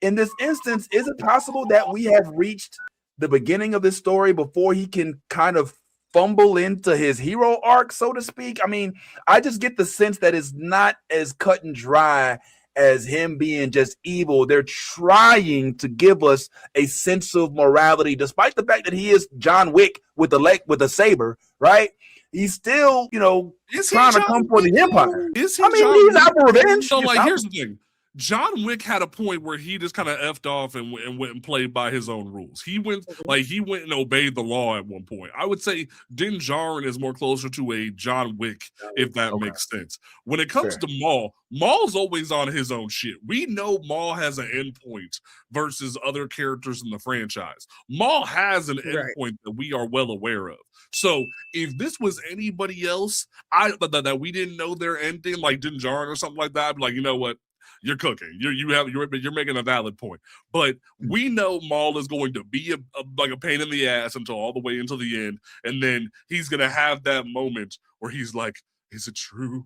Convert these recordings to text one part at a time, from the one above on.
in this instance, is it possible that we have reached the beginning of this story before he can kind of fumble into his hero arc, so to speak? I mean, I just get the sense that it's not as cut and dry as him being just evil. They're trying to give us a sense of morality, despite the fact that he is John Wick with the saber, right? He's still, trying to come for the Empire. He's out for revenge. So, here's the thing. John Wick had a point where he just kind of effed off and went and played by his own rules. He went and obeyed the law at one point. I would say Din Djarin is more closer to a John Wick, if that makes sense. When it comes to Maul, Maul's always on his own shit. We know Maul has an endpoint versus other characters in the franchise. Maul has an endpoint that we are well aware of. So if this was anybody else, that we didn't know their ending, like Din Djarin or something like that, I'd be like, you know what? You're cooking. You're making a valid point. But we know Maul is going to be a pain in the ass until all the way until the end, and then he's gonna have that moment where he's like, "Is it true?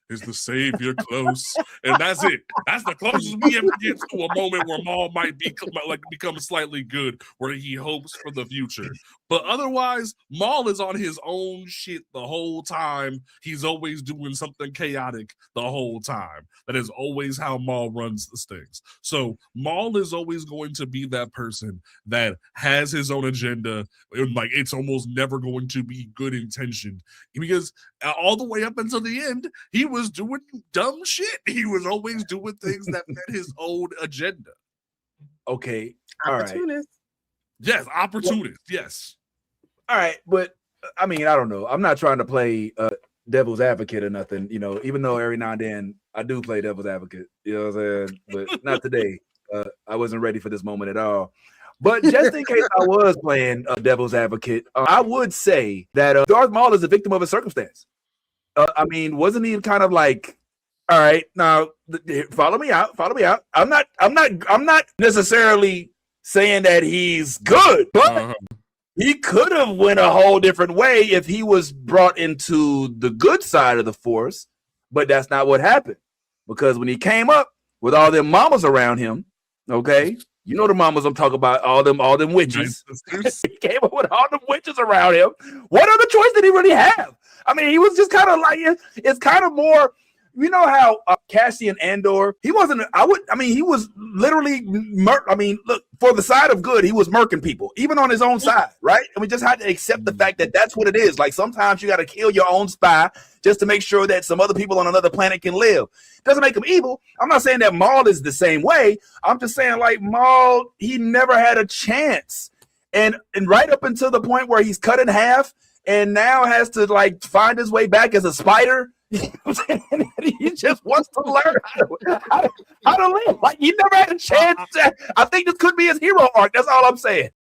Is the savior close?" And that's it. That's the closest we ever get to a moment where Maul might become slightly good, where he hopes for the future. But otherwise, Maul is on his own shit the whole time. He's always doing something chaotic the whole time. That is always how Maul runs the things. So Maul is always going to be that person that has his own agenda. It's almost never going to be good intentioned, because all the way up until the end, he was doing dumb shit. He was always doing things that met his own agenda. Okay. All right. Yes, opportunist. Yes. All right, but I mean, I don't know. I'm not trying to play devil's advocate or nothing, even though every now and then I do play devil's advocate, you know what I'm saying? But not today. I wasn't ready for this moment at all. But just in case I was playing devil's advocate, I would say that Darth Maul is a victim of his circumstance. I mean, wasn't he kind of like, all right, now follow me out. I'm not necessarily saying that he's good, but he could have went a whole different way if he was brought into the good side of the Force, but that's not what happened. Because when he came up with all them mamas around him, okay, you know the mamas I'm talking about, all them witches. He came up with all them witches around him. What other choice did he really have? I mean, he was just kind of like, it's kind of more. You know how Cassian Andor, he was literally, look, for the side of good, he was murking people, even on his own side, right? And we just had to accept the fact that that's what it is. Like, sometimes you got to kill your own spy just to make sure that some other people on another planet can live. Doesn't make him evil. I'm not saying that Maul is the same way. I'm just saying, like, Maul, he never had a chance. And right up until the point where he's cut in half and now has to, like, find his way back as a spider. He just wants to learn how to live. Like, he never had a chance. I think this could be his hero arc. That's all I'm saying.